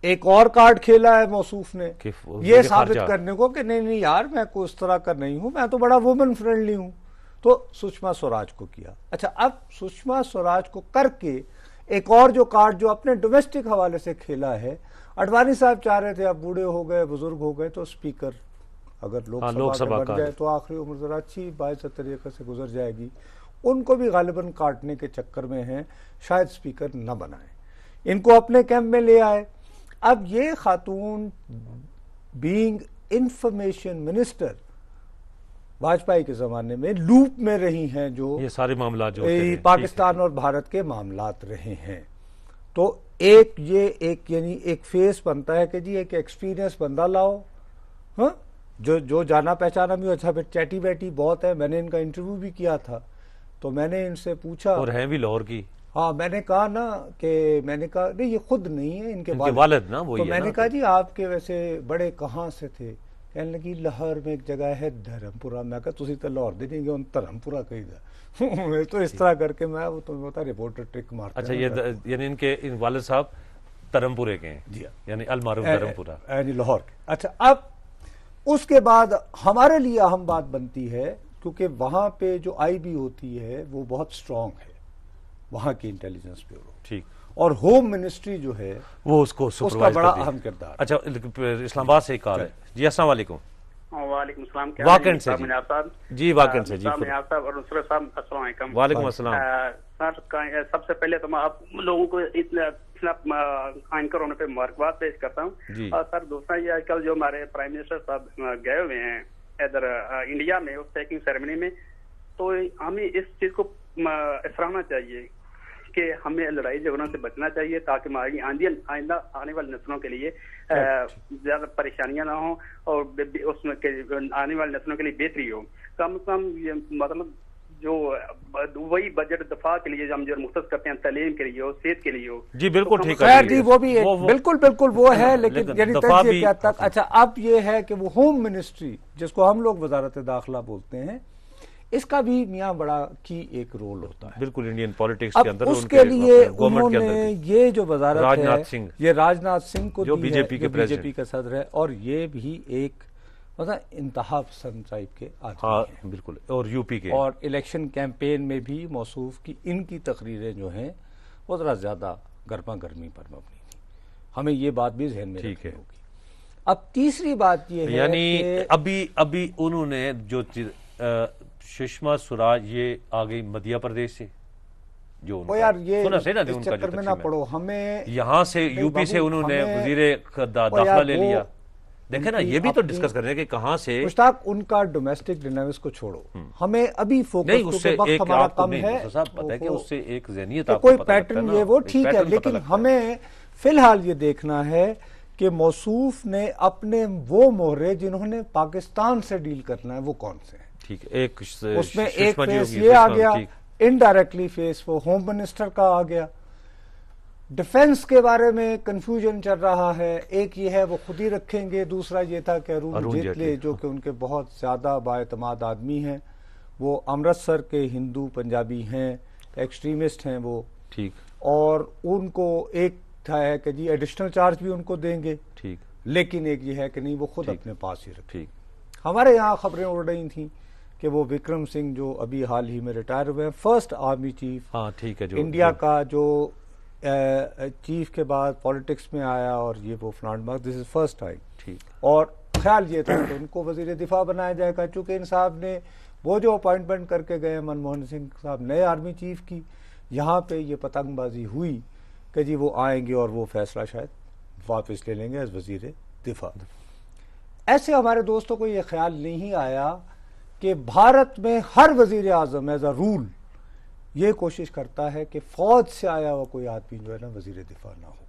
ایک اور کارڈ کھیلا ہے موصوف نے یہ ثابت کرنے کو کہ نہیں یار میں کوئی اس طرح کا نہیں ہوں، میں تو بڑا وومن فرینڈلی ہوں، تو سشما سوراج کو کیا. اچھا، اب سشما سوراج کو کر کے ایک اور جو کارڈ جو اپنے ڈومیسٹک حوالے سے کھیلا ہے، اڈوانی صاحب چاہ رہے تھے اب بوڑھے ہو گئے، بزرگ ہو گئے، تو اسپیکر اگر لوک سبھا بن جائے تو آخری عمر ذرا اچھی باعث طریقے سے گزر جائے گی. ان کو بھی غالباً کاٹنے کے چکر میں ہیں، شاید اسپیکر نہ بنائیں، ان کو اپنے کیمپ میں لے آئے. اب یہ خاتون بینگ انفارمیشن منسٹر واجپئی کے زمانے میں لوپ میں رہی ہیں، جو یہ سارے معاملات جو پاکستان اور بھارت کے معاملات رہے ہیں. تو ایک یعنی ایک فیس بنتا ہے کہ جی ایک ایکسپیرینس بندہ لاؤ، ہاں، جو جانا پہچانا بھی. اچھا پھر چیٹی بیٹی بہت ہے. میں نے ان کا انٹرویو بھی کیا تھا تو میں نے ان سے پوچھا، اور ہیں بھی لاہور کی. ہاں، میں نے کہا نا کہ میں نے کہا نہیں یہ خود نہیں ہے، ان کے والد نا. تو میں نے کہا جی آپ کے ویسے بڑے کہاں سے تھے؟ کہنے لگی لاہور میں ایک جگہ ہے دھرمپورہ. میں کہا تسی تو لاہور دے نہیں گے، ان دھرمپورہ کہیں دا. تو اس طرح کر کے میں وہ تمہیں بتا رپورٹر ٹرک مارتا. اچھا، یہ یعنی ان کے والد صاحب دھرمپورے کے ہیں. جی، یعنی المعروف دھرمپورہ، یعنی لاہور کے. اچھا، اب اس کے بعد ہمارے لیے اہم بات بنتی ہے کیونکہ وہاں پہ جو آئی بی ہوتی ہے وہ بہت سٹرونگ ہے. وہاں کی انٹیلیجنس بیورو، ٹھیک، اور ہوم منسٹری جو ہے وہ اس کو اس کا سپروائز بڑا کرتی ہے۔ اہم کردار۔ اچھا، اسلام آباد سے ایک کال ہے جی، السلام علیکم۔ وعلیکم السلام، کیا واکنڈ سے جی، واکنڈ سے جی، صاحب اور نصرت صاحب، السلام علیکم۔ وعلیکم السلام۔ سر، سب سے پہلے تو میں آپ لوگوں کو اتنا اینکر ہونے پہ مبارکباد پیش کرتا ہوں جی۔ اور سر دوسرا یہ آج کل جو ہمارے پرائم منسٹر صاحب گئے ہوئے ہیں ادھر انڈیا میں اس ٹیکنگ سیریمنی میں، تو ہمیں اس چیز کو سراہنا چاہیے کہ ہمیں لڑائی جھگڑوں سے بچنا چاہیے تاکہ ہماری آئندہ آنے والی نسلوں کے لیے زیادہ پریشانیاں نہ ہوں اور اس میں آنے والی نسلوں کے لیے بہتری ہو۔ کم از کم یہ مطلب جو وہی بجٹ دفاع کے لیے ہم جو مختص کرتے ہیں، تعلیم کے لیے ہو، صحت کے لیے ہو، جی بالکل ٹھیک خیر جی، وہ بھی بالکل وہ ہے، لیکن یعنی تجزیے کیا تک۔ اچھا، اب یہ ہے کہ وہ ہوم منسٹری جس کو ہم لوگ وزارت داخلہ بولتے ہیں، اس کا بھی میاں بڑا کی ایک رول ہوتا ہے بالکل انڈین پالیٹکس اب کے اندر۔ اس کے لیے انہوں نے یہ جو وزارت ہے یہ راج ناتھ سنگھ کو جو دی بی ہے، جے پی کا صدر ہے، اور یہ بھی ایک مطلب انتہا پسند ٹائپ کے آدمی ہیں، بالکل، اور یو پی کے، اور الیکشن کیمپین میں بھی موصوف کی ان کی تقریریں جو ہیں وہ ذرا زیادہ گرما گرمی پر مبنی تھی، ہمیں یہ بات بھی ذہن میں رکھنی ہوگی۔ اب تیسری بات یہ ہے یعنی کہ ابھی انہوں نے جو سشما سوراج یہ آ گئی مدھیہ پردیش سے، جو یار یہ اس چکر میں نہ پڑو، ہمیں یہاں سے یو پی سے انہوں نے وزیر داخلہ لے لیا۔ دیکھیں نا، یہ بھی تو ڈسکس کر رہے ہیں کہ کہاں سے مشتاق ان کا ڈومیسٹک ڈینامکس کو چھوڑو، ہمیں ابھی فوکس اس سے وقت ہمارا کم ہے، پتہ ہے کہ اس سے ایک ذہنیت کوئی پیٹرن یہ وہ ٹھیک ہے، لیکن ہمیں فی الحال یہ دیکھنا ہے کہ موصوف نے اپنے وہ مہرے جنہوں نے پاکستان سے ڈیل کرنا ہے وہ کون سے ہیں۔ ٹھیک، ایک اس میں ایک فیس یہ آ گیا، انڈائریکٹلی فیس وہ ہوم منسٹر کا آ گیا۔ ڈیفنس کے بارے میں کنفیوژن چل رہا ہے، ایک یہ ہے وہ خود ہی رکھیں گے، دوسرا یہ تھا کہ ارون جیٹلی جو کہ ان کے بہت زیادہ بااعتماد آدمی ہیں، وہ امرتسر کے ہندو پنجابی ہیں، ایکسٹریمسٹ ہیں وہ، ٹھیک، اور ان کو ایک تھا ہے کہ جی ایڈیشنل چارج بھی ان کو دیں گے، ٹھیک، لیکن ایک یہ ہے کہ نہیں وہ خود اپنے پاس ہی رکھیں۔ ٹھیک، ہمارے یہاں خبریں اڑ رہی تھیں کہ وہ وکرم سنگھ جو ابھی حال ہی میں ریٹائر ہوئے ہیں، فرسٹ آرمی چیف انڈیا کا، جو چیف کے بعد پالیٹکس میں آیا، اور یہ وہ flaunt mark, this is first time, ٹھیک، اور خیال یہ تھا کہ ان کو وزیر دفاع بنایا جائے گا، چونکہ ان صاحب نے وہ جو اپوائنٹمنٹ کر کے گئے منموہن سنگھ صاحب نئے آرمی چیف کی، یہاں پہ یہ پتنگ بازی ہوئی کہ جی وہ آئیں گے اور وہ فیصلہ شاید واپس لے لیں گے ایز وزیر دفاع۔ ایسے ہمارے دوستوں کو یہ خیال نہیں آیا کہ بھارت میں ہر وزیر اعظم ایز اے رول یہ کوشش کرتا ہے کہ فوج سے آیا ہوا کوئی آدمی جو ہے نا وزیر دفاع نہ ہو،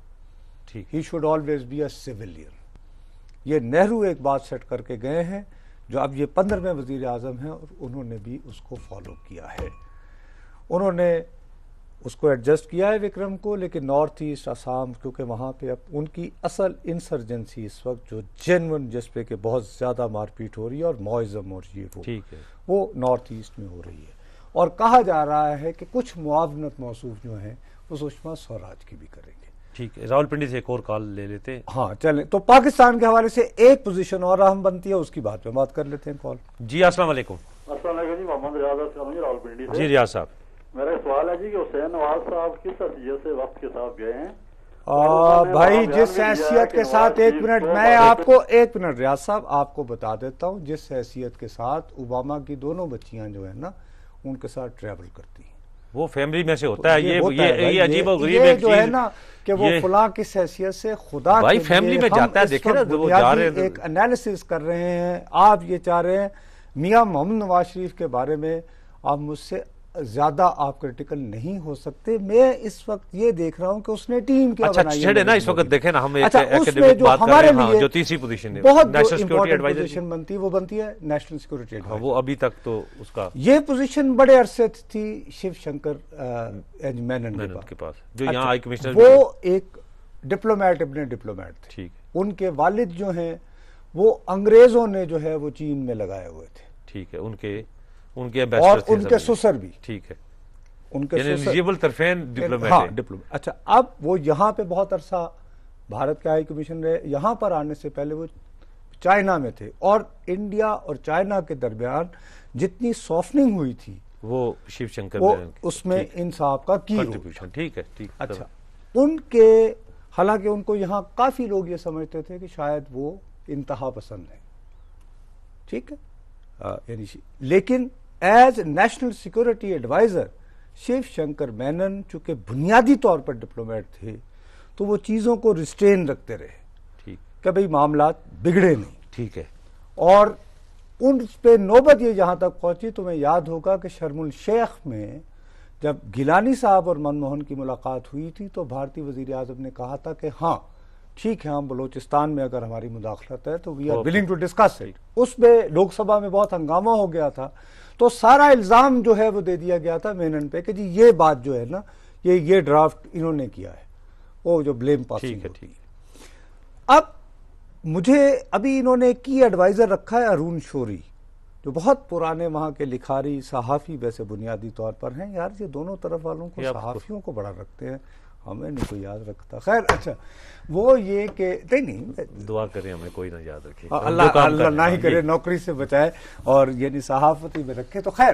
ٹھیک، ہی should always be a civilian. یہ نہرو ایک بات سیٹ کر کے گئے ہیں جو اب یہ 15ویں وزیر اعظم ہیں، اور انہوں نے بھی اس کو فالو کیا ہے، انہوں نے اس کو ایڈجسٹ کیا ہے وکرم کو، لیکن نارتھ ایسٹ آسام، کیونکہ وہاں پہ اب ان کی اصل انسرجنسی اس وقت جو جینون جس پہ کہ بہت زیادہ مار پیٹ ہو رہی ہے اور موئزم اور یہ وہ نارتھ ایسٹ میں ہو رہی ہے، اور کہا جا رہا ہے کہ کچھ معاونت موصوف جو ہیں وہ سشما سوراج کی بھی کریں گے۔ ٹھیک ہے، راولپنڈی سے ایک اور کال لے لیتے ہیں۔ ہاں چلیں، تو پاکستان کے حوالے سے ایک پوزیشن اور اہم بنتی ہے، اس کی بات پہ بات کر لیتے ہیں۔ کال جی، السلام علیکم۔ السلام علیکم جی، محمد ریاض جی، راولپنڈی سے۔ جی ریاض صاحب، میرا سوال ہے جی کہ حسین نواز صاحب کس حیثیت سے وقت کے ساتھ گئے ہیں؟ بھائی جس حیثیت کے ساتھ، ایک منٹ میں آپ کو، ایک منٹ ریاض صاحب آپ کو بتا دیتا ہوں، جس حیثیت کے ساتھ اوباما کی دونوں بچیاں جو ہیں نا ان کے ساتھ ٹریول کرتی ہیں، وہ فیملی میں سے ہوتا ہے، یہ عجیب و غریب ایک جو ہے نا کہ وہ فلاں کس حیثیت سے خدا بھائی فیملی میں جاتا ہے، دیکھیں نا وہ جا رہے ہیں، ایک انالیسس کر رہے ہیں، آپ یہ چاہ رہے ہیں میاں محمد نواز شریف کے بارے میں آپ مجھ سے زیادہ آپ کریٹیکل نہیں ہو سکتے، میں اس وقت یہ دیکھ رہا ہوں کہ اس نے ٹیم کیا بنائی ہے۔ اچھا چھڑے نا، اس وقت دیکھیں نا ہم ایک اس میں جو ہمارے لیے جو تیسری پوزیشن ہے، بہت امپورٹنٹ پوزیشن بنتی ہے، وہ بنتی ہے نیشنل سیکورٹی ایڈوائزر۔ وہ ابھی تک تو اس کا یہ پوزیشن بڑے عرصے تھی شیو شنکر مینن کے پاس، جو یہاں ہائی کمشنر، وہ ایک ڈپلومیٹ، ابن ڈپلومیٹ تھے، ٹھیک، ان کے والد جو ہیں وہ انگریزوں نے جو ہے وہ چین میں لگائے ہوئے تھے، ٹھیک ہے، ان کے اور ان کے سسر بھی، ٹھیک ہے، ان کے نیجیبل طرفین ڈپلومیٹ ہاں ڈپلومیٹ۔ اچھا، اب وہ یہاں پہ بہت عرصہ بھارت کے ہائی کمیشن رہے، یہاں پر آنے سے پہلے وہ چائنا میں تھے، اور انڈیا اور چائنا کے درمیان جتنی سافٹنگ ہوئی تھی وہ شیو شنکر وہ اس میں ان صاحب کا کی کنٹریبیوشن. ٹھیک ہے ٹھیک. اچھا ان کے حالانکہ ان کو یہاں کافی لوگ یہ سمجھتے تھے کہ شاید وہ انتہا پسند ہیں, ٹھیک ہے, یعنی لیکن as national security adviser Shiv Shankar Menon چونکہ بنیادی طور پر ڈپلومیٹ تھے تو وہ چیزوں کو ریسٹرین رکھتے رہے ٹھیک کہ بھئی معاملات بگڑے نہیں. ٹھیک ہے. اور ان پہ نوبت یہ جہاں تک پہنچی تمہیں یاد ہوگا کہ شرم الشیخ میں جب گیلانی صاحب اور منموہن کی ملاقات ہوئی تھی تو بھارتی وزیر اعظم نے کہا تھا کہ ہاں ٹھیک ہے ہم بلوچستان میں اگر ہماری مداخلت ہے تو we are willing to discuss it. اس میں لوک سبھا میں بہت ہنگامہ ہو گیا تھا تو سارا الزام جو ہے وہ دے دیا گیا تھا مینن پہ کہ جی یہ بات جو ہے نا یہ ڈرافٹ انہوں نے کیا ہے, وہ جو بلیم پاسنگ ہوتی ہے. اب مجھے ابھی انہوں نے کی ایڈوائزر رکھا ہے ارون شوری جو بہت پرانے وہاں کے لکھاری صحافی ویسے بنیادی طور پر ہیں. یار یہ دونوں طرف والوں کو صحافیوں کو بڑا رکھتے ہیں, ہمیں نہیں کوئی یاد رکھتا. خیر اچھا وہ یہ کہ نہیں دعا کریں ہمیں کوئی نہ یاد رکھے, اللہ نہ ہی کرے نوکری سے بچائے اور یعنی صحافتی میں رکھے. تو خیر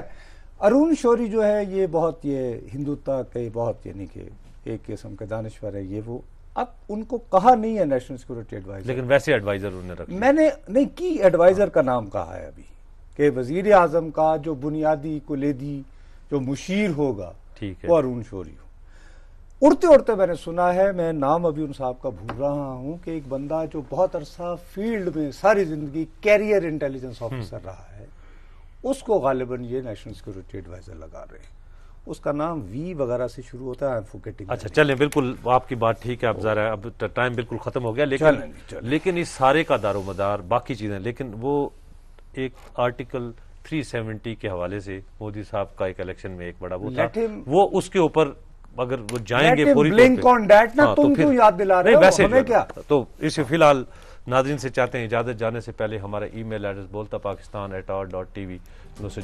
ارون شوری جو ہے یہ بہت یہ ہندوتا کے بہت یعنی کہ ایک قسم کے دانشور ہے یہ. وہ اب ان کو کہا نہیں ہے نیشنل سیکورٹی ایڈوائزر, لیکن ویسے ایڈوائزر انہوں نے رکھا. میں نے نہیں کی ایڈوائزر کا نام کہا ہے ابھی کہ وزیر اعظم کا جو بنیادی کلیدی جو مشیر ہوگا وہ ارون شوری ہو. اڑتے اڑتے میں نے سنا ہے, میں نام ابھی ان صاحب کا بھول رہا ہوں, کہ ایک بندہ جو بہت عرصہ فیلڈ میں ساری زندگی کیریئر انٹیلیجنس آفیسر رہا ہے اس کو غالباً یہ نیشنل سیکورٹی ایڈوائزر لگا رہے ہیں. اس کا نام وی وغیرہ سے شروع ہوتا ہے. اچھا چلیں بالکل آپ کی بات ٹھیک ہے, اب ذرا اب ٹائم بالکل ختم ہو گیا, لیکن اس سارے کا دار و مدار باقی چیزیں, لیکن وہ ایک آرٹیکل 370 کے حوالے سے مودی صاحب کا ایک الیکشن میں ایک بڑا وہ تھا, وہ اس کے اوپر اگر وہ جائیں گے پوری تم کیوں یاد دلا رہے ہو ہمیں کیا. تو اسے فی الحال ناظرین سے چاہتے ہیں اجازت جانے سے پہلے ہمارا ای میل ایڈریس boltapakistan@r.tv.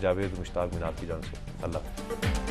جاوید مشتاق منار کی جانب سے اللہ.